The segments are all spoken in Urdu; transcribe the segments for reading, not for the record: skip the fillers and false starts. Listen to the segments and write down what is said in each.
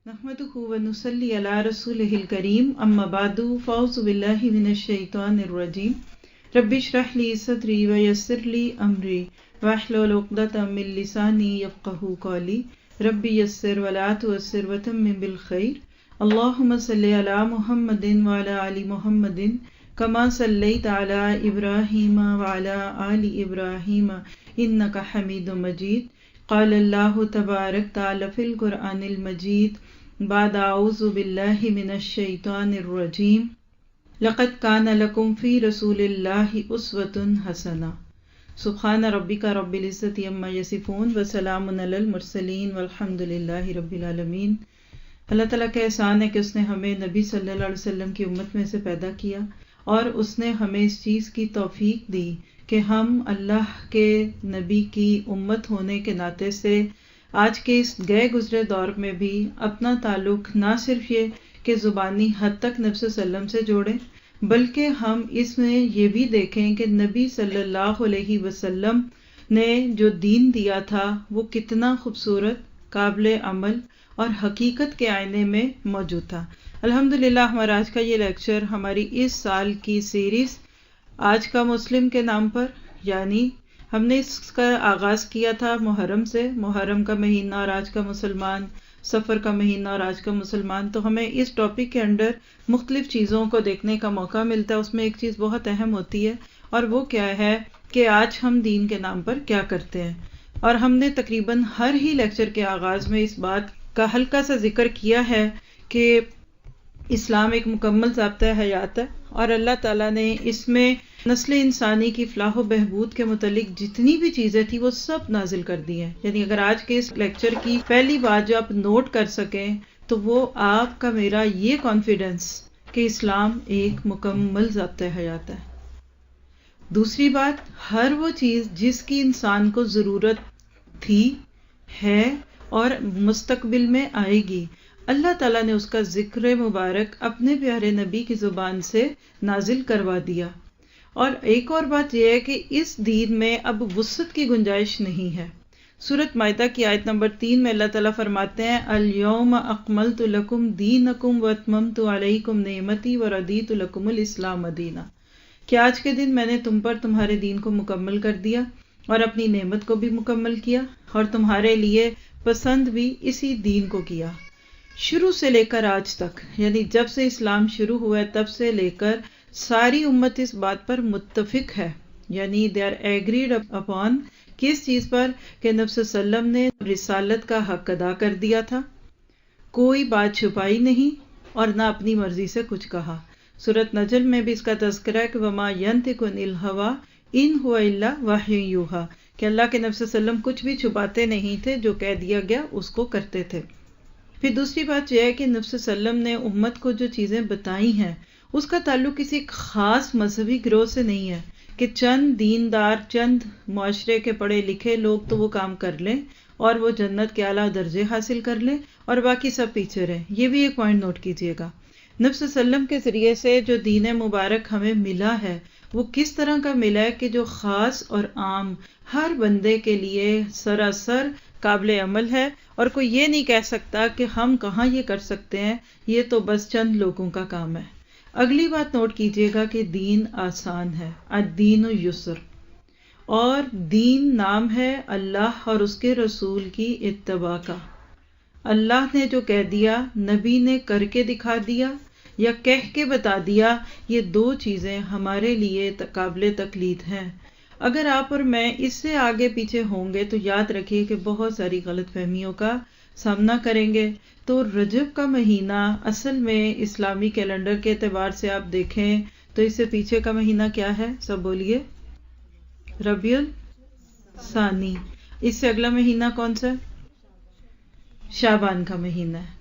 نحمده ونصلي على رسوله الكريم اما بعد فاعوذ بالله من الشيطان الرجيم رب اشرح لي صدري ويسر لي امري واحلل عقدة من لساني يفقهوا قولي رب يسر ولا تعسر وتمم بالخير اللهم صل على محمد وعلى ال محمد كما صليت على ابراهيم وعلى ال ابراهيم انك حميد مجيد قال الله تبارك تعالى في القرآن المجيد بعد اعوذ بالله من الشيطان الرجيم لقد كان لكم في رسول الله اسوة حسنة سبحان ربك رب العزة عما يصفون وسلام على المرسلين والحمد لله رب العالمین۔ اللہ تعالیٰ کا احسان ہے کہ اس نے ہمیں نبی صلی اللہ علیہ وسلم کی امت میں سے پیدا کیا اور اس نے ہمیں اس چیز کی توفیق دی کہ ہم اللہ کے نبی کی امت ہونے کے ناطے سے آج کے اس گئے گزرے دور میں بھی اپنا تعلق نہ صرف یہ کہ زبانی حد تک نبی صلی اللہ علیہ وسلم سے جوڑیں، بلکہ ہم اس میں یہ بھی دیکھیں کہ نبی صلی اللہ علیہ وسلم نے جو دین دیا تھا وہ کتنا خوبصورت، قابل عمل اور حقیقت کے آئینے میں موجود تھا۔ الحمدللہ ہمارا آج کا یہ لیکچر ہماری اس سال کی سیریز آج کا مسلم کے نام پر، یعنی ہم نے اس کا آغاز کیا تھا محرم سے، محرم کا مہینہ اور آج کا مسلمان، سفر کا مہینہ اور آج کا مسلمان، تو ہمیں اس ٹاپک کے انڈر مختلف چیزوں کو دیکھنے کا موقع ملتا ہے۔ اس میں ایک چیز بہت اہم ہوتی ہے اور وہ کیا ہے کہ آج ہم دین کے نام پر کیا کرتے ہیں، اور ہم نے تقریباً ہر ہی لیکچر کے آغاز میں اس بات کا ہلکا سا ذکر کیا ہے کہ اسلام ایک مکمل ضابطۂ حیات ہے اور اللہ تعالیٰ نے اس میں نسل انسانی کی فلاح و بہبود کے متعلق جتنی بھی چیزیں تھیں وہ سب نازل کر دی ہیں۔ یعنی اگر آج کے اس لیکچر کی پہلی بات جو آپ نوٹ کر سکیں تو وہ آپ کا میرا یہ کانفیڈنس کہ اسلام ایک مکمل ضابطۂ حیات ہے۔ دوسری بات، ہر وہ چیز جس کی انسان کو ضرورت تھی، ہے اور مستقبل میں آئے گی، اللہ تعالیٰ نے اس کا ذکر مبارک اپنے پیارے نبی کی زبان سے نازل کروا دیا۔ اور ایک اور بات یہ ہے کہ اس دین میں اب وسعت کی گنجائش نہیں ہے۔ سورۃ مائدہ کی آیت نمبر 3 میں اللہ تعالیٰ فرماتے ہیں الیوم اکملت لکم دینکم واتممت علیکم نعمتی ورضیت لکم الاسلام دینا، کہ آج کے دن میں نے تم پر تمہارے دین کو مکمل کر دیا اور اپنی نعمت کو بھی مکمل کیا اور تمہارے لیے پسند بھی اسی دین کو کیا۔ شروع سے لے کر آج تک، یعنی جب سے اسلام شروع ہوا ہے تب سے لے کر ساری امت اس بات پر متفق ہے، یعنی دے آر ایگریڈ اپون کس چیز پر کہ نبی صلی اللہ علیہ وسلم نے رسالت کا حق ادا کر دیا تھا، کوئی بات چھپائی نہیں اور نہ اپنی مرضی سے کچھ کہا۔ سورۃ نجم میں بھی اس کا تذکرہ ہے کہ وما ینطق عن الہویٰ ان ہوا الا وحی یوحیٰ، کہ اللہ کے نبی صلی اللہ علیہ وسلم کچھ بھی چھپاتے نہیں تھے، جو کہہ دیا گیا اس کو کرتے تھے۔ پھر دوسری بات یہ ہے کہ نبی صلی اللہ علیہ وسلم نے امت کو جو چیزیں بتائی ہیں اس کا تعلق کسی خاص مذہبی گروہ سے نہیں ہے کہ چند دیندار، چند معاشرے کے پڑھے لکھے لوگ تو وہ کام کر لیں اور وہ جنت کے اعلیٰ درجے حاصل کر لیں اور باقی سب پیچھے رہیں۔ یہ بھی ایک پوائنٹ نوٹ کیجئے گا، نبی صلی اللہ علیہ وسلم کے ذریعے سے جو دین مبارک ہمیں ملا ہے وہ کس طرح کا ملا ہے کہ جو خاص اور عام ہر بندے کے لیے سراسر قابل عمل ہے، اور کوئی یہ نہیں کہہ سکتا کہ ہم کہاں یہ کر سکتے ہیں، یہ تو بس چند لوگوں کا کام ہے۔ اگلی بات نوٹ کیجئے گا کہ دین آسان ہے، الدین یسر، اور دین نام ہے اللہ اور اس کے رسول کی اتباع کا۔ اللہ نے جو کہہ دیا، نبی نے کر کے دکھا دیا یا کہہ کے بتا دیا، یہ دو چیزیں ہمارے لیے قابل تقلید ہیں۔ اگر آپ اور میں اس سے آگے پیچھے ہوں گے تو یاد رکھیے کہ بہت ساری غلط فہمیوں کا سامنا کریں گے۔ تو رجب کا مہینہ اصل میں اسلامی کیلنڈر کے اعتبار سے آپ دیکھیں تو اس سے پیچھے کا مہینہ کیا ہے؟ سب بولیے، ربیع الثانی۔ اس سے اگلا مہینہ کون سا ہے؟ شعبان کا مہینہ ہے۔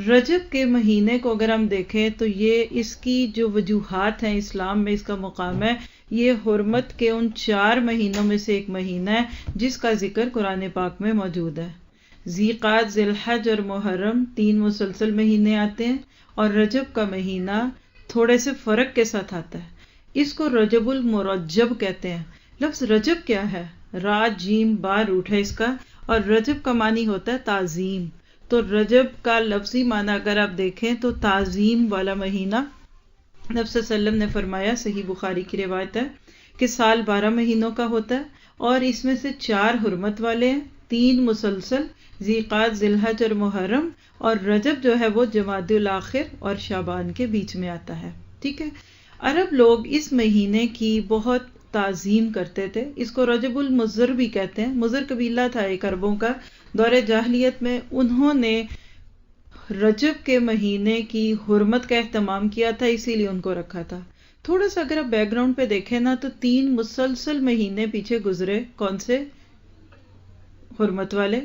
رجب کے مہینے کو اگر ہم دیکھیں تو یہ اس کی جو وجوہات ہیں اسلام میں اس کا مقام ہے، یہ حرمت کے ان 4 مہینوں میں سے ایک مہینہ ہے جس کا ذکر قرآن پاک میں موجود ہے۔ ذی قعدہ، ذی الحج اور محرم 3 مسلسل مہینے آتے ہیں اور رجب کا مہینہ تھوڑے سے فرق کے ساتھ آتا ہے۔ اس کو رجب المرجب کہتے ہیں۔ لفظ رجب کیا ہے؟ را جیم با روٹ ہے اس کا، اور رجب کا معنی ہوتا ہے تعظیم۔ تو رجب کا لفظی معنی اگر آپ دیکھیں تو تعظیم والا مہینہ. نبی صلی اللہ علیہ وسلم نے فرمایا، صحیح بخاری کی روایت ہے، کہ سال 12 مہینوں کا ہوتا ہے اور اس میں سے 4 حرمت والے ہیں، 3 مسلسل، ذیقعد، ذیالحج اور محرم، اور رجب جو ہے وہ جمادی الاخر اور شعبان کے بیچ میں آتا ہے. ٹھیک ہے. عرب لوگ اس مہینے کی بہت تعظیم کرتے تھے. اس کو رجب المضر بھی کہتے ہیں. مضر قبیلہ تھا ایک عربوں کا، دور جاہلیت میں انہوں نے رجب کے مہینے کی حرمت کا اہتمام کیا تھا، اسی لیے ان کو رکھا تھا. تھوڑا سا اگر آپ بیک گراؤنڈ پہ دیکھیں نا تو 3 مسلسل مہینے پیچھے گزرے. کون سے؟ حرمت والے.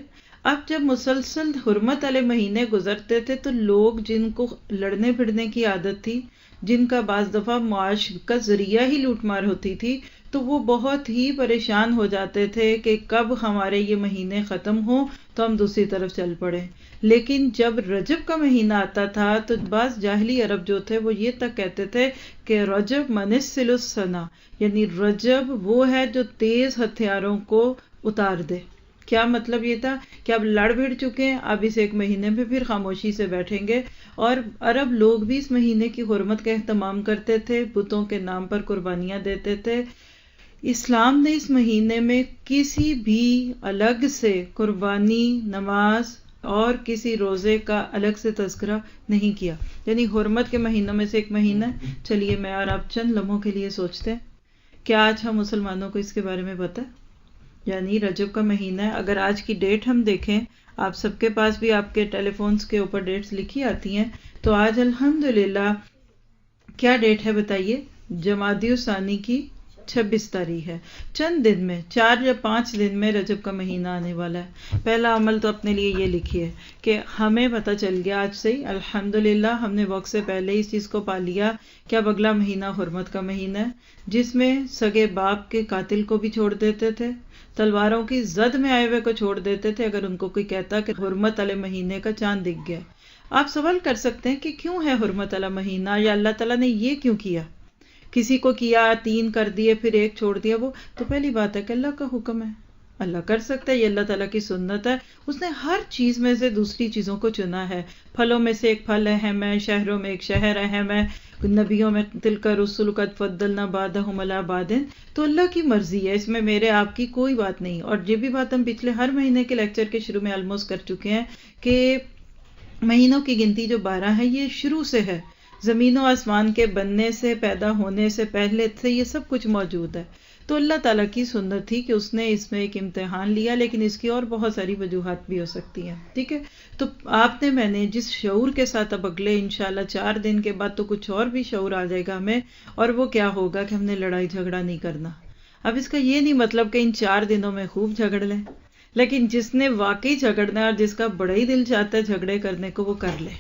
اب جب مسلسل حرمت والے مہینے گزرتے تھے تو لوگ جن کو لڑنے پھڑنے کی عادت تھی، جن کا بعض دفعہ معاش کا ذریعہ ہی لوٹ مار ہوتی تھی، تو وہ بہت ہی پریشان ہو جاتے تھے کہ کب ہمارے یہ مہینے ختم ہوں تو ہم دوسری طرف چل پڑیں. لیکن جب رجب کا مہینہ آتا تھا تو بعض جاہلی عرب جو تھے وہ یہ تک کہتے تھے کہ رجب منسل السنا، یعنی رجب وہ ہے جو تیز ہتھیاروں کو اتار دے. کیا مطلب یہ تھا کہ اب لڑ بھڑ چکے ہیں، اب اس ایک مہینے میں پھر خاموشی سے بیٹھیں گے. اور عرب لوگ بھی اس مہینے کی حرمت کا اہتمام کرتے تھے، بتوں کے نام پر قربانیاں دیتے تھے. اسلام نے اس مہینے میں کسی بھی الگ سے قربانی، نماز اور کسی روزے کا الگ سے تذکرہ نہیں کیا. یعنی حرمت کے مہینوں میں سے ایک مہینہ. چلیے میں اور آپ چند لمحوں کے لیے سوچتے ہیں، کیا آج ہم مسلمانوں کو اس کے بارے میں پتہ ہے؟ یعنی رجب کا مہینہ ہے. اگر آج کی ڈیٹ ہم دیکھیں، آپ سب کے پاس بھی آپ کے ٹیلی فونز کے اوپر ڈیٹس لکھی آتی ہیں، تو آج الحمدللہ کیا ڈیٹ ہے بتائیے؟ جمادی الثانی کی 26 تاریخ ہے. چند دن میں، 4 یا 5 دن میں رجب کا مہینہ آنے والا ہے. پہلا عمل تو اپنے لیے یہ لکھیے کہ ہمیں پتہ چل گیا آج سے ہی الحمدللہ، ہم نے وقت سے پہلے اس چیز کو پا لیا کہ اب اگلا مہینہ حرمت کا مہینہ ہے، جس میں سگے باپ کے قاتل کو بھی چھوڑ دیتے تھے، تلواروں کی زد میں آئے ہوئے کو چھوڑ دیتے تھے اگر ان کو کوئی کہتا کہ حرمت والے مہینے کا چاند دکھ گیا. آپ سوال کر سکتے ہیں کہ کیوں ہے حرمت والا مہینہ، یا اللہ تعالیٰ نے یہ کیوں کیا؟ کسی کو کیا 3 کر دیے پھر 1 چھوڑ دیا. وہ تو پہلی بات ہے کہ اللہ کا حکم ہے، اللہ کر سکتا ہے، یہ اللہ تعالیٰ کی سنت ہے. اس نے ہر چیز میں سے دوسری چیزوں کو چنا ہے. پھلوں میں سے ایک پھل اہم ہے، شہروں میں ایک شہر اہم ہے، نبیوں میں تلک رسل قد فضلنا بعضهم علی بعض. تو اللہ کی مرضی ہے، اس میں میرے آپ کی کوئی بات نہیں. اور یہ بھی بات ہم پچھلے ہر مہینے کے لیکچر کے شروع میں آلموسٹ کر چکے ہیں کہ مہینوں کی گنتی جو 12 ہے یہ شروع سے ہے. زمین و آسمان کے بننے سے، پیدا ہونے سے پہلے سے یہ سب کچھ موجود ہے. تو اللہ تعالیٰ کی سنت تھی کہ اس نے اس میں ایک امتحان لیا، لیکن اس کی اور بہت ساری وجوہات بھی ہو سکتی ہیں. ٹھیک ہے. تو آپ نے، میں نے جس شعور کے ساتھ اب اگلے انشاءاللہ 4 دن کے بعد تو کچھ اور بھی شعور آ جائے گا ہمیں، اور وہ کیا ہوگا کہ ہم نے لڑائی جھگڑا نہیں کرنا. اب اس کا یہ نہیں مطلب کہ ان 4 دنوں میں خوب جھگڑ لیں، لیکن جس نے واقعی جھگڑنا ہے اور جس کا بڑا ہی دل چاہتا ہے جھگڑے کرنے کو، وہ کر لے.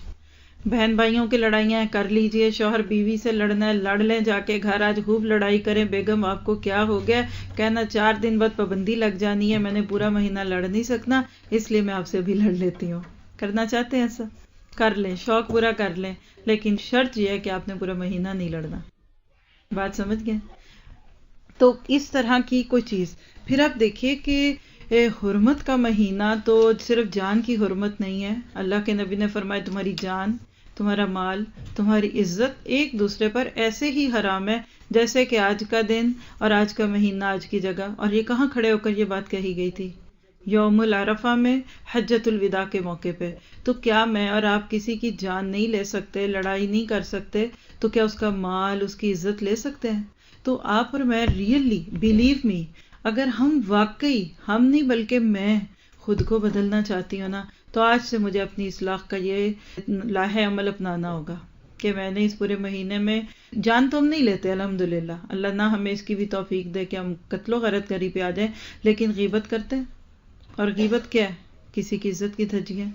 بہن بھائیوں کی لڑائیاں کر لیجئے، شوہر بیوی سے لڑنا ہے لڑ لیں، جا کے گھر آج خوب لڑائی کریں. بیگم آپ کو کیا ہو گیا؟ کہنا 4 دن بعد پابندی لگ جانی ہے، میں نے پورا مہینہ لڑ نہیں سکنا، اس لیے میں آپ سے بھی لڑ لیتی ہوں. کرنا چاہتے ہیں ایسا؟ کر لیں، شوق پورا کر لیں، لیکن شرط یہ ہے کہ آپ نے پورا مہینہ نہیں لڑنا. بات سمجھ گئے؟ تو اس طرح کی کوئی چیز. پھر آپ دیکھیے کہ حرمت کا مہینہ تو صرف جان کی حرمت نہیں ہے. اللہ کے نبی نے فرمایا تمہاری جان، تمہارا مال، تمہاری عزت ایک دوسرے پر ایسے ہی حرام ہے جیسے کہ آج کا دن اور آج کا مہینہ آج کی جگہ. اور یہ کہاں کھڑے ہو کر یہ بات کہی گئی تھی؟ یوم العرفہ میں، حجۃ الوداع کے موقع پہ. تو کیا میں اور آپ کسی کی جان نہیں لے سکتے، لڑائی نہیں کر سکتے، تو کیا اس کا مال، اس کی عزت لے سکتے ہیں؟ تو آپ اور میں ریئلی بیلیو می، اگر ہم واقعی، ہم نہیں بلکہ میں خود کو بدلنا چاہتی ہوں نا، تو آج سے مجھے اپنی اصلاح کا یہ لاہے عمل اپنانا ہوگا کہ میں نے اس پورے مہینے میں، جان تو ہم نہیں لیتے الحمدللہ، اللہ نہ ہمیں اس کی بھی توفیق دے کہ ہم قتل و غارت گری پہ آ جائیں، لیکن غیبت کرتے ہیں. اور غیبت کیا ہے؟ کسی کی عزت کی دھجی ہے.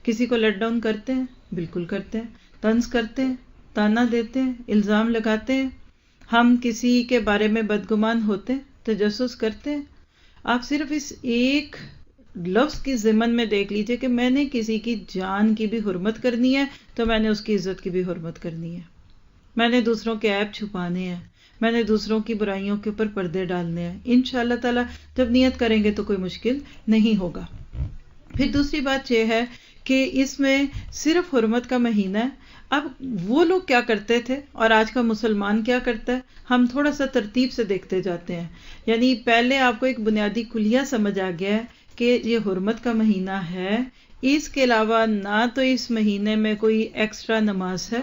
کسی کو لیٹ ڈاؤن کرتے ہیں، بالکل کرتے ہیں. طنز کرتے ہیں، تانا دیتے ہیں، الزام لگاتے ہیں. ہم کسی کے بارے میں بدگمان ہوتے ہیں، تجسس کرتے ہیں. آپ صرف اس ایک لفظ کی ضمن میں دیکھ لیجئے کہ میں نے کسی کی جان کی بھی حرمت کرنی ہے تو میں نے اس کی عزت کی بھی حرمت کرنی ہے. میں نے دوسروں کے عیب چھپانے ہیں، میں نے دوسروں کی برائیوں کے اوپر پردے ڈالنے ہیں. انشاءاللہ تعالی جب نیت کریں گے تو کوئی مشکل نہیں ہوگا. پھر دوسری بات یہ ہے کہ اس میں صرف حرمت کا مہینہ ہے. اب وہ لوگ کیا کرتے تھے اور آج کا مسلمان کیا کرتا ہے، ہم تھوڑا سا ترتیب سے دیکھتے جاتے ہیں. یعنی پہلے آپ کو ایک بنیادی کلیہ سمجھ آ گیا ہے کہ یہ حرمت کا مہینہ ہے، اس کے علاوہ نہ تو اس مہینے میں کوئی ایکسٹرا نماز ہے،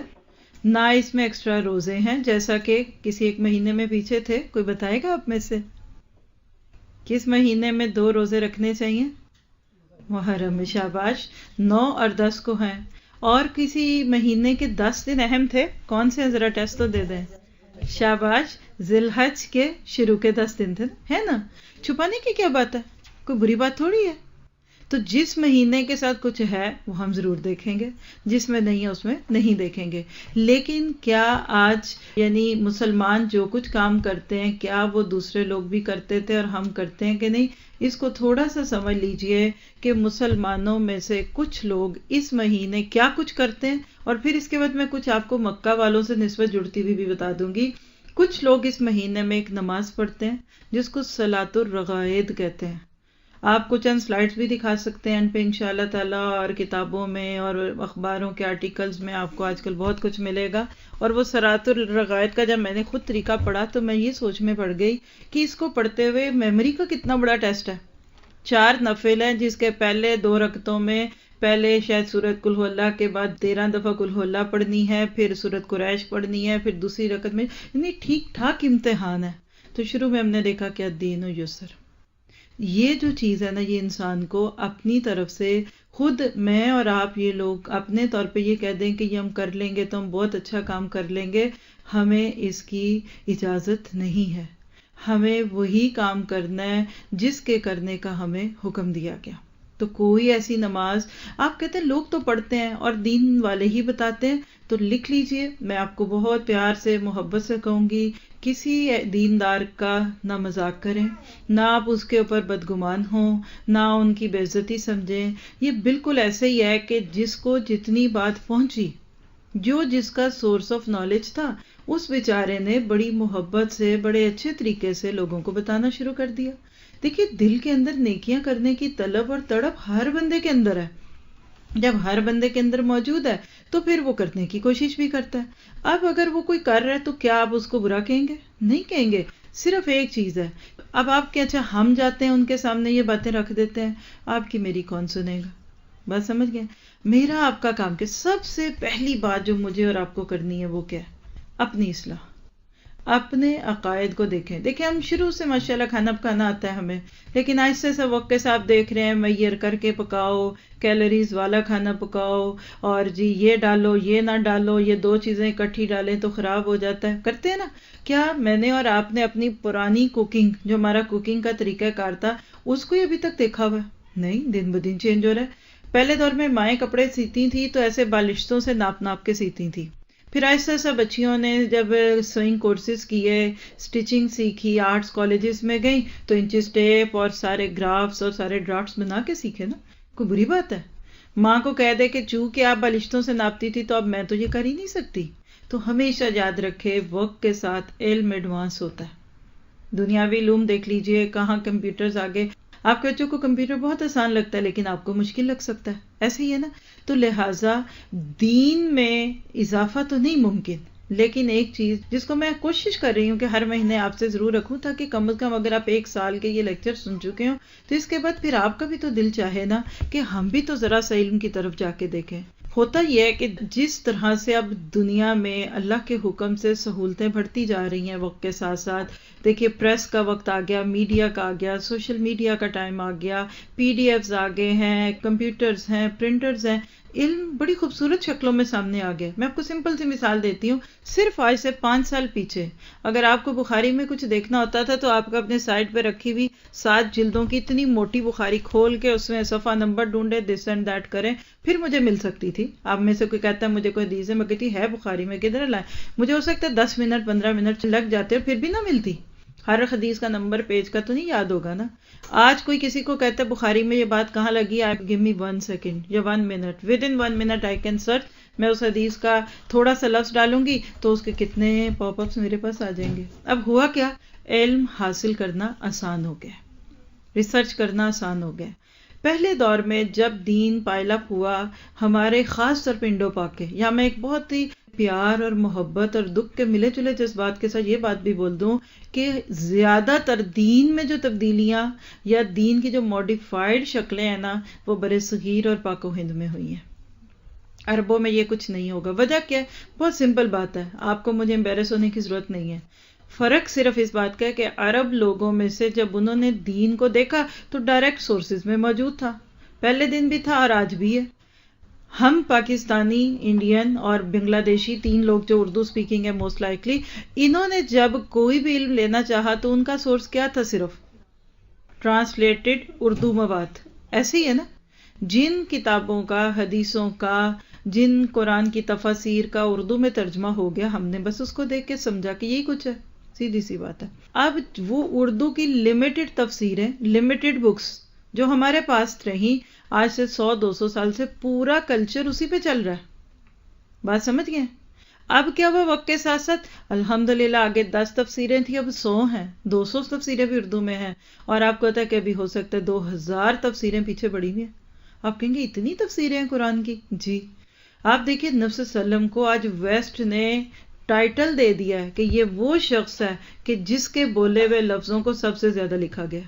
نہ اس میں ایکسٹرا روزے ہیں، جیسا کہ کسی ایک مہینے میں پیچھے تھے. کوئی بتائے گا آپ میں سے کس مہینے میں 2 روزے رکھنے چاہیے؟ محرم میں. شاباش. 9 اور 10 کو ہیں. اور کسی مہینے کے 10 دن اہم تھے، کون سے؟ ذرا ٹیسٹ تو دے دیں. شاباش. ذی الحج کے شروع کے 10 دن تھے، ہے نا؟ چھپانے کی کیا بات ہے؟ کوئی بری بات تھوڑی ہے. تو جس مہینے کے ساتھ کچھ ہے وہ ہم ضرور دیکھیں گے، جس میں نہیں ہے اس میں نہیں دیکھیں گے. لیکن کیا آج یعنی مسلمان جو کچھ کام کرتے ہیں کیا وہ دوسرے لوگ بھی کرتے تھے اور ہم کرتے ہیں کہ نہیں؟ اس کو تھوڑا سا سمجھ لیجئے کہ مسلمانوں میں سے کچھ لوگ اس مہینے کیا کچھ کرتے ہیں. اور پھر اس کے بعد میں کچھ آپ کو مکہ والوں سے نسبت جڑتی ہوئی بھی بتا دوں گی. کچھ لوگ اس مہینے میں ایک نماز پڑھتے ہیں جس کو صلاۃ الرغائب کہتے ہیں. آپ کو چند سلائڈز بھی دکھا سکتے ہیں پہ انشاءاللہ تعالیٰ، اور کتابوں میں اور اخباروں کے آرٹیکلز میں آپ کو آج کل بہت کچھ ملے گا. اور وہ صلاۃ الرغائب کا جب میں نے خود طریقہ پڑھا تو میں یہ سوچ میں پڑ گئی کہ اس کو پڑھتے ہوئے میموری کا کتنا بڑا ٹیسٹ ہے. 4 نفل ہیں جس کے پہلے 2 رکعتوں میں پہلے شاید سورۃ قل هو اللہ کے بعد 13 دفعہ قل هو اللہ پڑھنی ہے، پھر سورۃ قریش پڑھنی ہے، پھر دوسری رکعت میں یعنی ٹھیک ٹھاک امتحان ہے. تو شروع میں ہم نے دیکھا کہ الدین یسر، یہ جو چیز ہے نا یہ انسان کو اپنی طرف سے خود میں اور آپ یہ لوگ اپنے طور پہ یہ کہہ دیں کہ یہ ہم کر لیں گے تو ہم بہت اچھا کام کر لیں گے، ہمیں اس کی اجازت نہیں ہے. ہمیں وہی کام کرنا ہے جس کے کرنے کا ہمیں حکم دیا گیا. تو کوئی ایسی نماز آپ کہتے ہیں لوگ تو پڑھتے ہیں اور دین والے ہی بتاتے ہیں، تو لکھ لیجئے. میں آپ کو بہت پیار سے محبت سے کہوں گی کسی دیندار کا نہ مذاق کریں، نہ آپ اس کے اوپر بدگمان ہوں، نہ ان کی بے عزتی سمجھیں. یہ بالکل ایسے ہی ہے کہ جس کو جتنی بات پہنچی، جو جس کا سورس آف نالج تھا، اس بیچارے نے بڑی محبت سے بڑے اچھے طریقے سے لوگوں کو بتانا شروع کر دیا. دیکھیے دل کے اندر نیکیاں کرنے کی طلب اور تڑپ ہر بندے کے اندر ہے. جب ہر بندے کے اندر موجود ہے تو پھر وہ کرنے کی کوشش بھی کرتا ہے. اب اگر وہ کوئی کر رہا ہے تو کیا آپ اس کو برا کہیں گے؟ نہیں کہیں گے. صرف ایک چیز ہے، اب آپ کے اچھا ہم جاتے ہیں ان کے سامنے یہ باتیں رکھ دیتے ہیں، آپ کی میری کون سنے گا؟ بات سمجھ گئے؟ میرا آپ کا کام کہ سب سے پہلی بات جو مجھے اور آپ کو کرنی ہے وہ کیا ہے؟ اپنی اصلاح، اپنے عقائد کو دیکھیں. ہم شروع سے ماشاءاللہ کھانا پکانا آتا ہے ہمیں، لیکن آہستہ سے وقت کے ساتھ دیکھ رہے ہیں میئر کر کے پکاؤ، کیلوریز والا کھانا پکاؤ، اور جی یہ ڈالو یہ نہ ڈالو، یہ 2 چیزیں اکٹھی ڈالیں تو خراب ہو جاتا ہے. کرتے ہیں نا؟ کیا میں نے اور آپ نے اپنی پرانی کوکنگ جو ہمارا کوکنگ کا طریقہ کار تھا اس کو ابھی تک دیکھا ہوا ہے؟ نہیں، دن بدن چینج ہو رہا ہے. پہلے دور میں مائیں کپڑے سیتی تھی تو ایسے بالشتوں سے ناپ ناپ کے سیتی تھی. پھر آہستہ آہستہ بچیوں نے جب سوئنگ کورسز کیے، سٹیچنگ سیکھی، آرٹس کالجز میں گئیں تو انچز ٹیپ اور سارے گرافس اور سارے ڈرافٹس بنا کے سیکھے نا. کوئی بری بات ہے؟ ماں کو کہہ دے کہ چونکہ آپ بالشتوں سے ناپتی تھی تو اب میں تو یہ کر ہی نہیں سکتی. تو ہمیشہ یاد رکھے وقت کے ساتھ علم ایڈوانس ہوتا ہے. دنیاوی علوم دیکھ لیجئے، کہاں کمپیوٹرز آگے. آپ کے بچوں کو کمپیوٹر بہت آسان لگتا ہے لیکن آپ کو مشکل لگ سکتا ہے. ایسے ہی ہے نا؟ تو لہٰذا دین میں اضافہ تو نہیں ممکن، لیکن ایک چیز جس کو میں کوشش کر رہی ہوں کہ ہر مہینے آپ سے ضرور رکھوں، تاکہ کم از کم اگر آپ 1 سال کے یہ لیکچر سن چکے ہوں تو اس کے بعد پھر آپ کا بھی تو دل چاہے نا کہ ہم بھی تو ذرا سا علم کی طرف جا کے دیکھیں. ہوتا یہ ہے کہ جس طرح سے اب دنیا میں اللہ کے حکم سے سہولتیں بڑھتی جا رہی ہیں وقت کے ساتھ ساتھ، دیکھیے پریس کا وقت آ گیا، میڈیا کا آ گیا، سوشل میڈیا کا ٹائم آ گیا، PDF آ گئے ہیں، کمپیوٹرز ہیں، پرنٹرز ہیں، علم بڑی خوبصورت شکلوں میں سامنے آ گیا. میں آپ کو سمپل سی مثال دیتی ہوں. صرف آج سے 5 سال پیچھے اگر آپ کو بخاری میں کچھ دیکھنا ہوتا تھا تو آپ کو اپنے سائٹ پہ رکھی ہوئی 7 جلدوں کی اتنی موٹی بخاری کھول کے اس میں صفحہ نمبر ڈھونڈے، دس اینڈ دیٹ کریں، پھر مجھے مل سکتی تھی. آپ میں سے کوئی کہتا ہے مجھے کوئی حدیث ہے، میں کہتی ہے بخاری میں کدھر لائیں؟ مجھے ہو سکتا ہے 10 منٹ 15 منٹ لگ جاتے اور پھر بھی نہ ملتی. ہر حدیث کا نمبر پیج کا تو نہیں یاد ہوگا نا. آج کوئی کسی کو کہتا ہے بخاری میں یہ بات کہاں لگی، آپ گیو می 1 سیکنڈ یا 1 minute, with in 1 minute I can search. میں اس حدیث کا تھوڑا سا لفظ ڈالوں گی تو اس کے کتنے پاپ اپس میرے پاس آ جائیں گے. اب ہوا کیا؟ علم حاصل کرنا آسان ہو گیا، ریسرچ کرنا آسان ہو گیا. پہلے دور میں جب دین پائل اپ ہوا ہمارے خاص طور پہ انڈو پاک کے، یا میں ایک بہت ہی پیار اور محبت اور دکھ کے ملے جلے جذبات کے ساتھ یہ بات بھی بول دوں کہ زیادہ تر دین میں جو تبدیلیاں یا دین کی جو ماڈیفائڈ شکلیں ہیں نا وہ برِ صغیر اور پاک و ہند میں ہوئی ہیں. عربوں میں یہ کچھ نہیں ہوگا. وجہ کیا ہے؟ بہت سمپل بات ہے، آپ کو مجھے امبیرس ہونے کی ضرورت نہیں ہے. فرق صرف اس بات کا ہے کہ عرب لوگوں میں سے جب انہوں نے دین کو دیکھا تو ڈائریکٹ سورسز میں موجود تھا، پہلے دن بھی تھا اور آج بھی ہے. ہم پاکستانی، انڈین اور بنگلہ دیشی 3 لوگ جو اردو سپیکنگ ہے موسٹ لائکلی، انہوں نے جب کوئی بھی علم لینا چاہا تو ان کا سورس کیا تھا؟ صرف ٹرانسلیٹڈ اردو مواد. ایسے ہی ہے نا، جن کتابوں کا، حدیثوں کا، جن قرآن کی تفاسیر کا اردو میں ترجمہ ہو گیا، ہم نے بس اس کو دیکھ کے سمجھا کہ یہی کچھ ہے. سیدھی سی بات ہے. اب وہ اردو کی لمیٹڈ تفسیریں، لمیٹڈ بکس جو ہمارے پاس رہیں، آج سے 100-200 سال سے پورا کلچر اسی پہ چل رہا ہے. بات سمجھ گئے؟ اب کیا ہوا وقت کے ساتھ ساتھ الحمدللہ آگے 10 تفسیریں تھیں، اب 100 ہیں، 200 تفسیریں بھی اردو میں ہیں، اور آپ کو پتا ہے کہ ابھی ہو سکتا ہے 2000 تفسیریں پیچھے پڑی ہوئی ہیں. آپ کہیں گے اتنی تفسیریں ہیں قرآن کی؟ جی. آپ دیکھیے نبی صلی اللہ علیہ وسلم کو آج ویسٹ نے ٹائٹل دے دیا ہے کہ یہ وہ شخص ہے کہ جس کے بولے ہوئے لفظوں کو سب سے زیادہ لکھا گیا.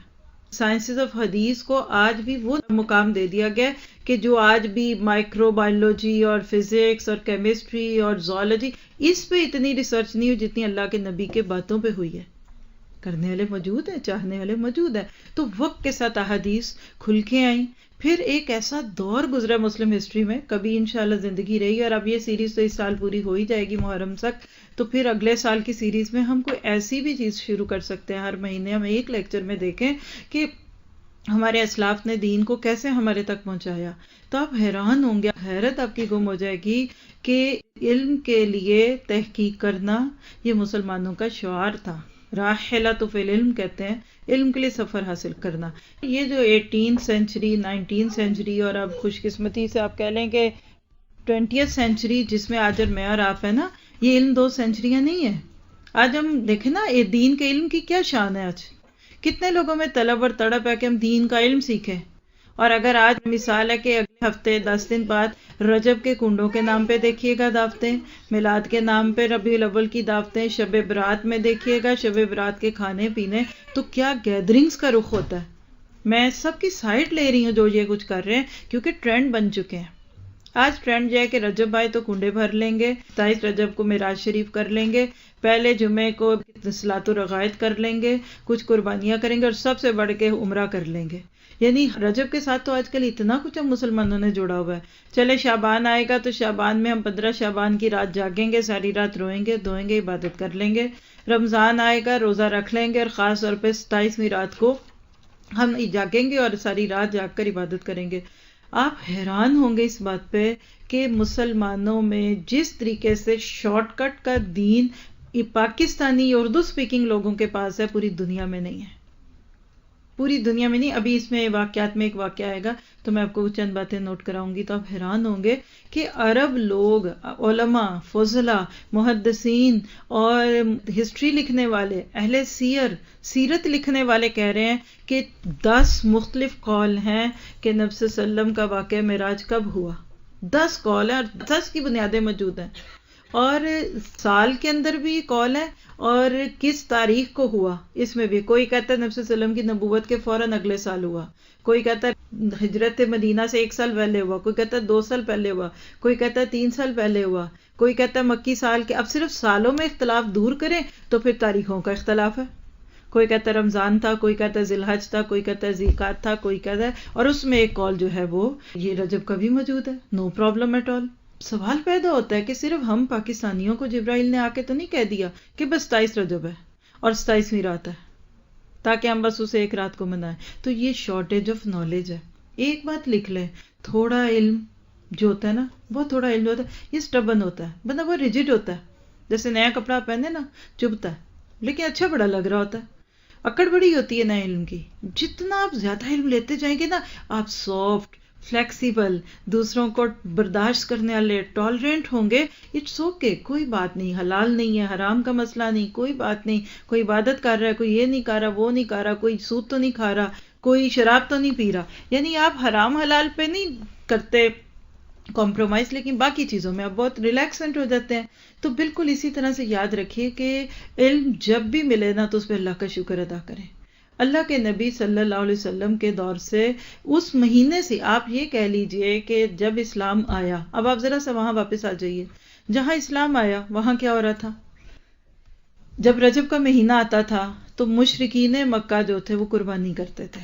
سائنسز آف حدیث کو آج بھی وہ مقام دے دیا گیا کہ جو آج بھی مائکرو بایولوجی اور فزکس اور کیمسٹری اور زوالوجی، اس پہ اتنی ریسرچ نہیں ہوئی جتنی اللہ کے نبی کے باتوں پہ ہوئی ہے. کرنے والے موجود ہیں، چاہنے والے موجود ہیں. تو وقت کے ساتھ احادیث کھل کے آئیں. پھر ایک ایسا دور گزرا مسلم ہسٹری میں، کبھی انشاءاللہ زندگی رہی، اور اب یہ سیریز تو اس سال پوری ہو ہی جائے گی محرم تک، تو پھر اگلے سال کی سیریز میں ہم کوئی ایسی بھی چیز شروع کر سکتے ہیں. ہر مہینے ہم ایک لیکچر میں دیکھیں کہ ہمارے اسلاف نے دین کو کیسے ہمارے تک پہنچایا. تو آپ حیران ہوں گے، حیرت آپ کی گم ہو جائے گی کہ علم کے لیے تحقیق کرنا یہ مسلمانوں کا شعار تھا. راحلۃ فی العلم کہتے ہیں، علم کے لیے سفر حاصل کرنا. یہ جو 18 سینچری، 19 سینچری اور اب خوش قسمتی سے آپ کہہ لیں کہ 20th سینچری جس میں آج اور میں اور آپ ہے نا، یہ علم 2 سینچریاں نہیں ہیں. آج ہم دیکھیں نا یہ دین کے علم کی کیا شان ہے. آج کتنے لوگوں میں طلب اور تڑپ ہے کہ ہم دین کا علم سیکھیں. اور اگر آج مثال ہے کہ اگلے ہفتے 10 دن بعد رجب کے کنڈوں کے نام پہ دیکھیے گا دعوتیں، میلاد کے نام پہ ربیع الاول کی دعوتیں، شب برات میں دیکھیے گا شب برات کے کھانے پینے، تو کیا گیدرنگز کا رخ ہوتا ہے. میں سب کی سائڈ لے رہی ہوں جو یہ کچھ کر رہے ہیں کیونکہ ٹرینڈ بن چکے ہیں. آج ٹرینڈ یہ ہے کہ رجب آئے تو کنڈے بھر لیں گے، 27 رجب کو معراج شریف کر لیں گے، پہلے جمعے کو صلاۃ الرغائب کر لیں گے، کچھ قربانیاں کریں گے، اور سب سے بڑھ کے عمرہ کر لیں گے. یعنی رجب کے ساتھ تو آج کل اتنا کچھ ہم مسلمانوں نے جوڑا ہوا ہے. چلے شعبان آئے گا تو شعبان میں ہم 15 شعبان کی رات جاگیں گے، ساری رات روئیں گے، دھوئیں گے، عبادت کر لیں گے. رمضان آئے گا، روزہ رکھ لیں گے، اور خاص طور پہ 27ویں رات کو ہم جاگیں گے اور ساری رات جاگ کر عبادت کریں گے. آپ حیران ہوں گے اس بات پہ کہ مسلمانوں میں جس طریقے سے شارٹ کٹ کا دین پاکستانی اردو سپیکنگ لوگوں کے پاس ہے، پوری دنیا میں نہیں ہے. پوری دنیا میں نہیں. ابھی اس میں واقعات میں ایک واقعہ آئے گا تو میں آپ کو چند باتیں نوٹ کراؤں گی تو آپ حیران ہوں گے کہ عرب لوگ، علماء، فضلاء، محدثین اور ہسٹری لکھنے والے، اہل سیرت لکھنے والے کہہ رہے ہیں کہ 10 مختلف قول ہیں کہ نبی صلی اللہ علیہ وسلم کا واقعہ معراج کب ہوا. 10 قول ہیں اور 10 کی بنیادیں موجود ہیں، اور سال کے اندر بھی قول ہے اور کس تاریخ کو ہوا اس میں بھی. کوئی کہتا ہے نبی صلی اللہ علیہ وسلم کی نبوت کے فوراً اگلے سال ہوا، کوئی کہتا ہے ہجرت مدینہ سے 1 سال پہلے ہوا، کوئی کہتا ہے 2 سال پہلے ہوا، کوئی کہتا ہے 3 سال پہلے ہوا، کوئی کہتا ہے مکی سال کے. اب صرف سالوں میں اختلاف دور کریں تو پھر تاریخوں کا اختلاف ہے. کوئی کہتا ہے رمضان تھا، کوئی کہتا ہے ذی الحج تھا، کوئی کہتا ہے ذیقعد تھا، کوئی کہتا ہے، اور اس میں ایک قول جو ہے وہ یہ رجب کا بھی موجود ہے. No problem at all. سوال پیدا ہوتا ہے کہ صرف ہم پاکستانیوں کو جبرائیل نے آ کے تو نہیں کہہ دیا کہ بس 27 رجب ہے اور 27ویں رات ہے تاکہ ہم بس اسے ایک رات کو منائیں. تو یہ شارٹیج آف نالج ہے. ایک بات لکھ لیں، تھوڑا علم جو ہوتا ہے نا، بہت تھوڑا علم جو ہوتا ہے یہ سٹبن ہوتا ہے، بندہ بہت ریجڈ ہوتا ہے. جیسے نیا کپڑا پہنے نا چبھتا ہے لیکن اچھا بڑا لگ رہا ہوتا ہے. اکڑ بڑی ہوتی ہے نئے علم کی. جتنا آپ زیادہ علم لیتے جائیں گے نا، آپ سافٹ، فلیکسیبل، دوسروں کو برداشت کرنے والے، ٹالرینٹ ہوں گے. اٹس اوکے، کوئی بات نہیں، حلال نہیں ہے، حرام کا مسئلہ نہیں، کوئی بات نہیں. کوئی عبادت کر رہا ہے، کوئی یہ نہیں کر رہا، وہ نہیں کر رہا، کوئی سود تو نہیں کھا رہا، کوئی شراب تو نہیں پی رہا، یعنی آپ حرام حلال پہ نہیں کرتے کمپرومائز، لیکن باقی چیزوں میں آپ بہت ریلیکسنٹ ہو جاتے ہیں. تو بالکل اسی طرح سے یاد رکھیے کہ علم جب بھی ملے نا تو اس پہ اللہ کا شکر ادا کریں. اللہ کے نبی صلی اللہ علیہ وسلم کے دور سے اس مہینے سے آپ یہ کہہ لیجئے کہ جب اسلام آیا، اب آپ ذرا سا وہاں واپس آ جائیے، جہاں اسلام آیا وہاں کیا ہو رہا تھا؟ جب رجب کا مہینہ آتا تھا تو مشرکین مکہ جو تھے وہ قربانی کرتے تھے.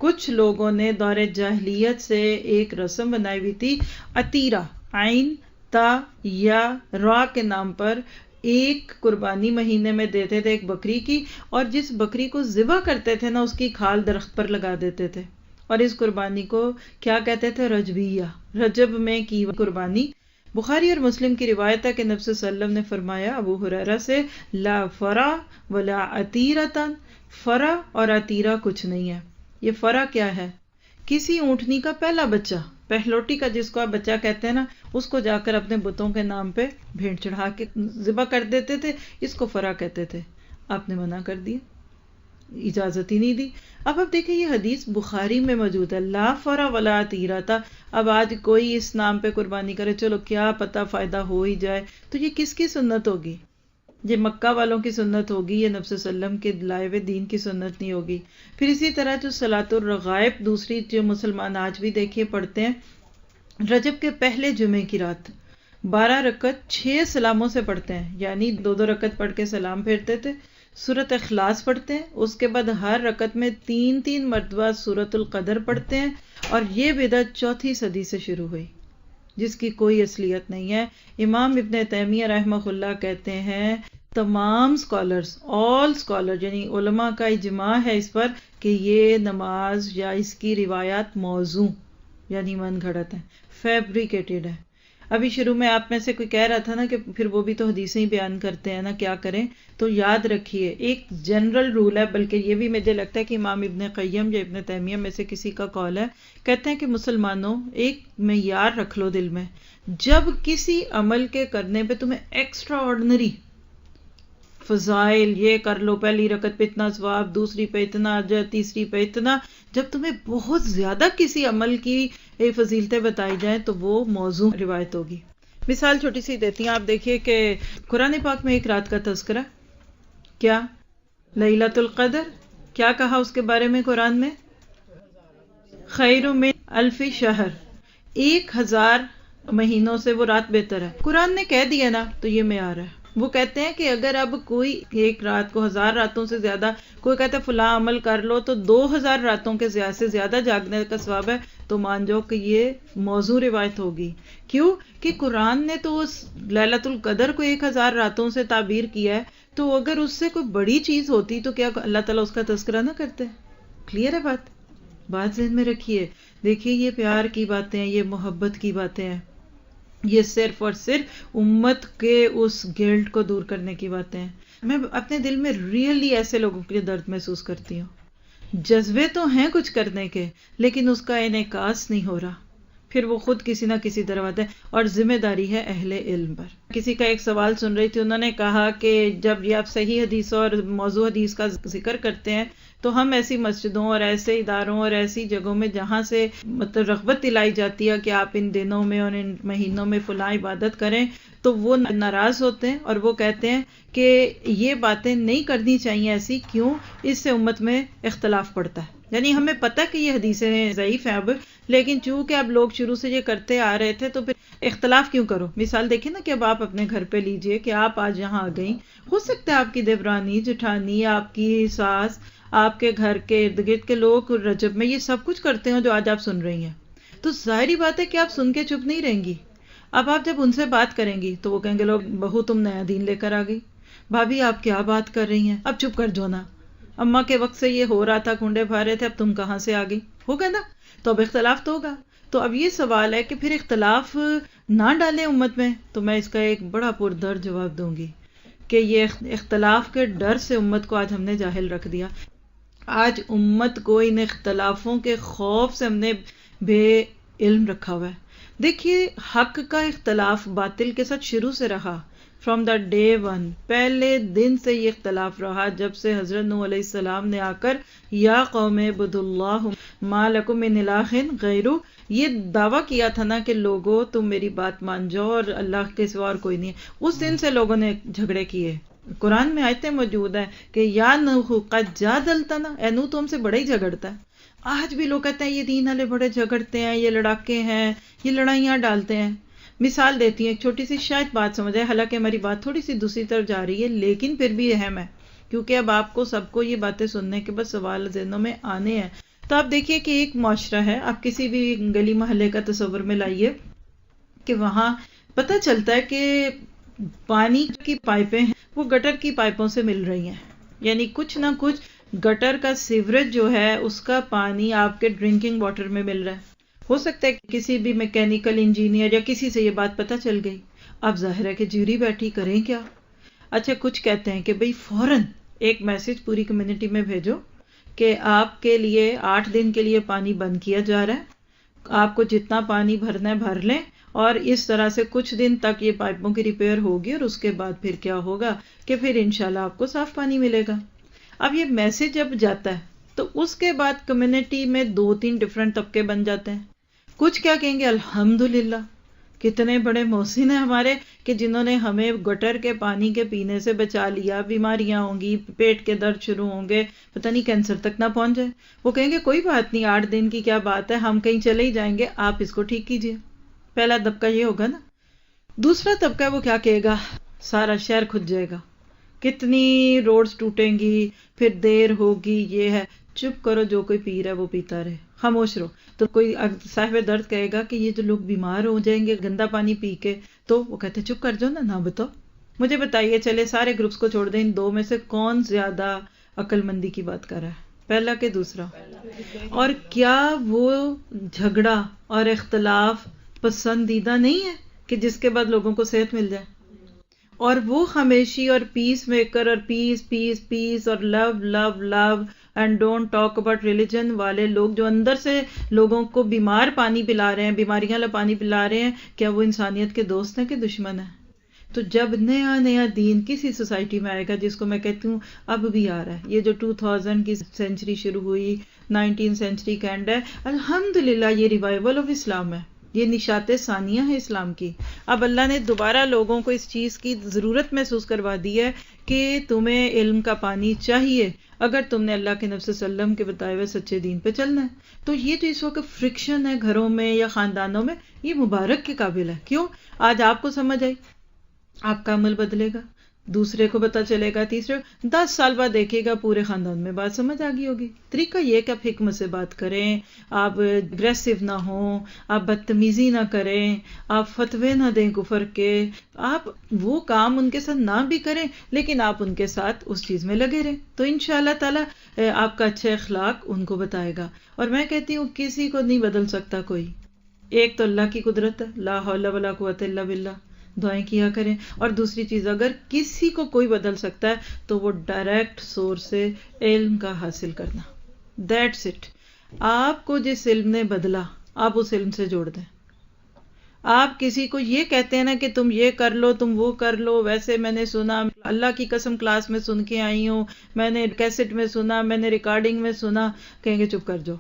کچھ لوگوں نے دور جاہلیت سے ایک رسم بنائی ہوئی تھی، عتیرہ، عین تا یا را کے نام پر ایک قربانی مہینے میں دیتے تھے ایک بکری کی، اور جس بکری کو ذبح کرتے تھے نا اس کی کھال درخت پر لگا دیتے تھے، اور اس قربانی کو کیا کہتے تھے؟ رجبیہ، رجب میں کی قربانی. بخاری اور مسلم کی روایت ہے کہ نبی صلی اللہ علیہ وسلم نے فرمایا ابو ہریرہ سے، لا فرا ولا عتیرتن، فرا اور عتیرہ کچھ نہیں ہے. یہ فرا کیا ہے؟ کسی اونٹنی کا پہلا بچہ، پہلوٹی کا جس کو آپ بچہ کہتے ہیں نا، اس کو جا کر اپنے بتوں کے نام پہ بھیڑ چڑھا کے ذبح کر دیتے تھے، اس کو فرا کہتے تھے. آپ نے منع کر دیا، اجازت ہی نہیں دی. اب دیکھیں یہ حدیث بخاری میں موجود ہے، لا فرا ولا عتیرہ تھا. اب آج کوئی اس نام پہ قربانی کرے، چلو کیا پتہ فائدہ ہو ہی جائے، تو یہ کس کی سنت ہوگی؟ یہ مکہ والوں کی سنت ہوگی، یہ نبی صلی اللہ علیہ وسلم کے لائے ہوئے دین کی سنت نہیں ہوگی. پھر اسی طرح جو صلاۃ الرغائب دوسری جو مسلمان آج بھی دیکھیے پڑھتے ہیں، رجب کے پہلے جمعے کی رات 12 رکعت 6 سلاموں سے پڑھتے ہیں، یعنی 2 رکعت پڑھ کے سلام پھیرتے تھے. سورۃ اخلاص پڑھتے ہیں، اس کے بعد ہر رکعت میں 3 مرتبہ سورۃ القدر پڑھتے ہیں. اور یہ بدعت 4 صدی سے شروع ہوئی جس کی کوئی اصلیت نہیں ہے. امام ابن تیمیہ رحمہ اللہ کہتے ہیں تمام اسکالرز، آل اسکالر یعنی علماء کا اجماع ہے اس پر کہ یہ نماز یا اس کی روایات موضوع یعنی من گھڑت ہے، فیبریکیٹڈ ہے. ابھی شروع میں آپ میں سے کوئی کہہ رہا تھا نا کہ پھر وہ بھی تو حدیثیں ہی بیان کرتے ہیں نا، کیا کریں؟ تو یاد رکھیے ایک جنرل رول ہے، بلکہ یہ بھی مجھے لگتا ہے کہ امام ابن قیم یا ابن تیمیہ میں سے کسی کا قول ہے، کہتے ہیں کہ مسلمانوں ایک معیار رکھ لو دل میں، جب کسی عمل کے کرنے پہ تمہیں ایکسٹرا آرڈنری فضائل، یہ کر لو پہلی رکعت پہ اتنا ثواب، دوسری پہ اتنا اجر، تیسری پہ اتنا، جب تمہیں بہت زیادہ کسی عمل کی فضیلتیں بتائی جائیں تو وہ موضوع روایت ہوگی. مثال چھوٹی سی دیتی ہیں، آپ دیکھیے کہ قرآن پاک میں ایک رات کا تذکرہ، کیا؟ لیلۃ القدر. کیا کہا اس کے بارے میں قرآن میں؟ خیر من الف شہر، 1000 مہینوں سے وہ رات بہتر ہے. قرآن نے کہہ دیا نا تو یہ معیار ہے. وہ کہتے ہیں کہ اگر اب کوئی ایک رات کو 1000 راتوں سے زیادہ، کوئی کہتا ہے فلاں عمل کر لو تو 2000 راتوں کے سے زیادہ جاگنے کا ثواب ہے، تو مان جاؤ کہ یہ موضوع روایت ہوگی. کیوں کہ قرآن نے تو اس لیلۃ القدر کو 1000 راتوں سے تعبیر کیا ہے، تو اگر اس سے کوئی بڑی چیز ہوتی تو کیا اللہ تعالیٰ اس کا تذکرہ نہ کرتے؟ کلیئر ہے بات ذہن میں رکھیے. دیکھیے یہ پیار کی باتیں ہیں، یہ محبت کی باتیں ہیں، یہ صرف اور صرف امت کے اس گلٹ کو دور کرنے کی باتیں ہیں. میں اپنے دل میں ریئلی ایسے لوگوں کے لیے درد محسوس کرتی ہوں، جذبے تو ہیں کچھ کرنے کے لیکن اس کا انعکاس نہیں ہو رہا، پھر وہ خود کسی نہ کسی طرح آتے ہیں. اور ذمہ داری ہے اہل علم پر. کسی کا ایک سوال سن رہی تھی، انہوں نے کہا کہ جب یہ آپ صحیح حدیث اور موضوع حدیث کا ذکر کرتے ہیں تو ہم ایسی مسجدوں اور ایسے اداروں اور ایسی جگہوں میں جہاں سے مطلب رغبت دلائی جاتی ہے کہ آپ ان دنوں میں اور ان مہینوں میں فلاں عبادت کریں، تو وہ ناراض ہوتے ہیں اور وہ کہتے ہیں کہ یہ باتیں نہیں کرنی چاہیے ایسی. کیوں؟ اس سے امت میں اختلاف پڑتا ہے. یعنی ہمیں پتہ کہ یہ حدیثیں ضعیف ہیں اب، لیکن چونکہ اب لوگ شروع سے یہ کرتے آ رہے تھے تو پھر اختلاف کیوں کرو؟ مثال دیکھیں نا کہ اب آپ اپنے گھر پہ لیجئے کہ آپ آج یہاں آ گئیں، ہو سکتا ہے آپ کی دیورانی، جٹھانی، آپ کی ساس، آپ کے گھر کے ارد گرد کے لوگ رجب میں یہ سب کچھ کرتے ہیں جو آج آپ سن رہی ہیں، تو ظاہری بات ہے کہ آپ سن کے چپ نہیں رہیں گی. اب آپ جب ان سے بات کریں گی تو وہ کہیں گے لوگ بہو تم نیا دین لے کر آ گئی، بھابھی آپ کیا بات کر رہی ہیں، اب چپ کر جو نا، اماں کے وقت سے یہ ہو رہا تھا، کنڈے بھر رہے تھے، اب تم کہاں سے آ گئی، ہوگا نا. تو اب اختلاف تو ہوگا. تو اب یہ سوال ہے کہ پھر اختلاف نہ ڈالیں امت میں. تو میں اس کا ایک بڑا پردرد جواب دوں گی کہ یہ اختلاف کے ڈر سے امت کو آج ہم نے جاہل رکھ دیا. آج امت کو ان اختلافوں کے خوف سے ہم نے بے علم رکھا ہوا ہے. دیکھیے حق کا اختلاف باطل کے ساتھ شروع سے رہا، فرام دا ڈے ون، پہلے دن سے یہ اختلاف رہا جب سے حضرت نوح علیہ السلام نے آ کر یا قوم اعبدوا اللہ ما لکم من الہ غیرہ یہ دعویٰ کیا تھا نا کہ لوگوں تم میری بات مان جاؤ اور اللہ کے سوا اور کوئی نہیں ہے، اس دن سے لوگوں نے جھگڑے کیے۔ قرآن میں آیتیں موجود ہیں کہ یا نوح قد جادلتنا، اے نوح تو ہم سے بڑا ہی جھگڑتا ہے۔ آج بھی لوگ کہتے ہیں یہ دین والے بڑے جھگڑتے ہیں، یہ لڑاکے ہیں، یہ لڑائیاں ڈالتے ہیں۔ مثال دیتی ہیں ایک چھوٹی سی، شاید بات سمجھ آئے، حالانکہ ہماری بات تھوڑی سی دوسری طرف جا رہی ہے لیکن پھر بھی اہم ہے، کیونکہ اب آپ کو سب کو یہ باتیں سننے کے بس سوال ذہنوں میں آنے ہیں۔ تو آپ دیکھیے کہ ایک معاشرہ ہے، آپ کسی بھی گلی محلے کا تصور میں لائیے کہ وہاں پتہ چلتا ہے کہ پانی کی پائپیں ہیں وہ گٹر کی پائپوں سے مل رہی ہیں، یعنی کچھ نہ کچھ گٹر کا سیوریج جو ہے اس کا پانی آپ کے ڈرنکنگ واٹر میں مل رہا ہے۔ ہو سکتا ہے کہ کسی بھی میکینیکل انجینئر یا کسی سے یہ بات پتہ چل گئی، اب ظاہر ہے کہ جیوری بیٹھی کریں کیا؟ اچھا کچھ کہتے ہیں کہ بھئی فوراً ایک میسج پوری کمیونٹی میں بھیجو کہ آپ کے لیے 8 دن کے لیے پانی بند کیا جا رہا ہے، آپ کو جتنا پانی بھرنا ہے بھر لیں، اور اس طرح سے کچھ دن تک یہ پائپوں کی ریپیئر ہوگی، اور اس کے بعد پھر کیا ہوگا کہ پھر انشاءاللہ آپ کو صاف پانی ملے گا۔ اب یہ میسج جب جاتا ہے تو اس کے بعد کمیونٹی میں 2-3 ڈفرینٹ طبقے بن جاتے ہیں۔ کچھ کیا کہیں گے الحمدللہ کتنے بڑے محسن ہیں ہمارے کہ جنہوں نے ہمیں گٹر کے پانی کے پینے سے بچا لیا، بیماریاں ہوں گی، پیٹ کے درد شروع ہوں گے، پتہ نہیں کینسر تک نہ پہنچ جائے۔ وہ کہیں گے کوئی بات نہیں، 8 دن کی کیا بات ہے، ہم کہیں چلے ہی جائیں گے، آپ اس کو ٹھیک کیجئے۔ پہلا طبقہ یہ ہوگا نا۔ دوسرا طبقہ وہ کیا کہے گا، سارا شہر کھد جائے گا، کتنی روڈز ٹوٹیں گی، پھر دیر ہوگی، یہ ہے۔ چپ کرو، جو کوئی پی رہا ہے وہ پیتا رہے، خاموش رہو۔ تو کوئی صاحب درد کہے گا کہ یہ جو لوگ بیمار ہو جائیں گے گندا پانی پی کے، تو وہ کہتے چپ کر جاؤ نا، نہ بتاؤ۔ مجھے بتائیے، چلے سارے گروپس کو چھوڑ دیں، ان 2 میں سے کون زیادہ عقل مندی کی بات کر رہا ہے، پہلا کہ دوسرا؟ اور کیا وہ جھگڑا اور اختلاف پسندیدہ نہیں ہے کہ جس کے بعد لوگوں کو صحت مل جائے؟ اور وہ خمیشی اور پیس میکر اور پیس پیس پیس اور love love love and don't talk about religion والے لوگ جو اندر سے لوگوں کو بیمار پانی پلا رہے ہیں، بیماریاں والا پانی پلا رہے ہیں، کیا وہ انسانیت کے دوست ہیں کہ دشمن ہیں؟ تو جب نیا نیا دین کسی سوسائٹی میں آئے گا، جس کو میں کہتی ہوں اب بھی آ رہا ہے، یہ جو 2000 کی سینچری شروع ہوئی، 19 سینچری کا اینڈ ہے، الحمدللہ یہ ریوائول آف اسلام ہے، یہ نشاط ثانیہ ہے اسلام کی۔ اب اللہ نے دوبارہ لوگوں کو اس چیز کی ضرورت محسوس کروا دی ہے کہ تمہیں علم کا پانی چاہیے اگر تم نے اللہ کے نبی صلی اللہ علیہ وسلم کے بتائے ہوئے سچے دین پہ چلنا ہے۔ تو یہ جو اس وقت فرکشن ہے گھروں میں یا خاندانوں میں، یہ مبارک کے قابل ہے۔ کیوں؟ آج آپ کو سمجھ آئی، آپ کا عمل بدلے گا، دوسرے کو پتہ چلے گا، تیسرے 10 سال بعد دیکھے گا پورے خاندان میں بات سمجھ آ گئی ہوگی۔ طریقہ یہ کہ آپ حکمت سے بات کریں، آپ اگریسو نہ ہوں، آپ بدتمیزی نہ کریں، آپ فتوے نہ دیں کفر کے، آپ وہ کام ان کے ساتھ نہ بھی کریں لیکن آپ ان کے ساتھ اس چیز میں لگے رہیں، تو انشاءاللہ تعالی آپ کا اچھا اخلاق ان کو بتائے گا۔ اور میں کہتی ہوں کسی کو نہیں بدل سکتا کوئی، ایک تو اللہ کی قدرت ہے، لا حول ولا قوت الا باللہ، دعائیں کیا کریں۔ اور دوسری چیز، اگر کسی کو کوئی بدل سکتا ہے تو وہ ڈائریکٹ سورس سے علم کا حاصل کرنا، دیٹس اٹ۔ آپ کو جس علم نے بدلا آپ اس علم سے جوڑ دیں۔ آپ کسی کو یہ کہتے ہیں نا کہ تم یہ کر لو، تم وہ کر لو، ویسے میں نے سنا، اللہ کی قسم کلاس میں سن کے آئی ہوں، میں نے کیسٹ میں سنا، میں نے ریکارڈنگ میں سنا، کہیں گے چپ کر جاؤ۔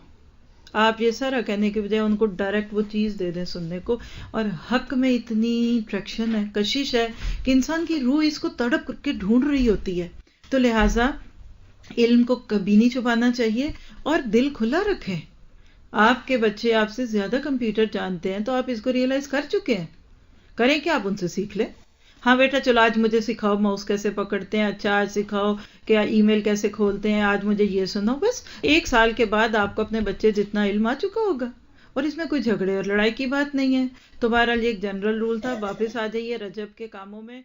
آپ یہ سارا کہنے کے بجائے ان کو ڈائریکٹ وہ چیز دے دیں سننے کو۔ اور حق میں اتنی ٹریکشن ہے، کشش ہے کہ انسان کی روح اس کو تڑپ کر کے ڈھونڈ رہی ہوتی ہے، تو لہٰذا علم کو کبھی نہیں چھپانا چاہیے اور دل کھلا رکھیں۔ آپ کے بچے آپ سے زیادہ کمپیوٹر جانتے ہیں تو آپ اس کو ریئلائز کر چکے ہیں، کریں کہ آپ ان سے سیکھ لیں۔ ہاں بیٹا چلو آج مجھے سکھاؤ ماؤس کیسے پکڑتے ہیں، اچھا آج سکھاؤ کہ ای میل کیسے کھولتے ہیں، آج مجھے یہ سناؤ۔ بس 1 سال کے بعد آپ کو اپنے بچے جتنا علم آ چکا ہوگا، اور اس میں کوئی جھگڑے اور لڑائی کی بات نہیں ہے۔ تو بہرحال یہ ایک جنرل رول تھا، واپس آ جائیے رجب کے کاموں میں۔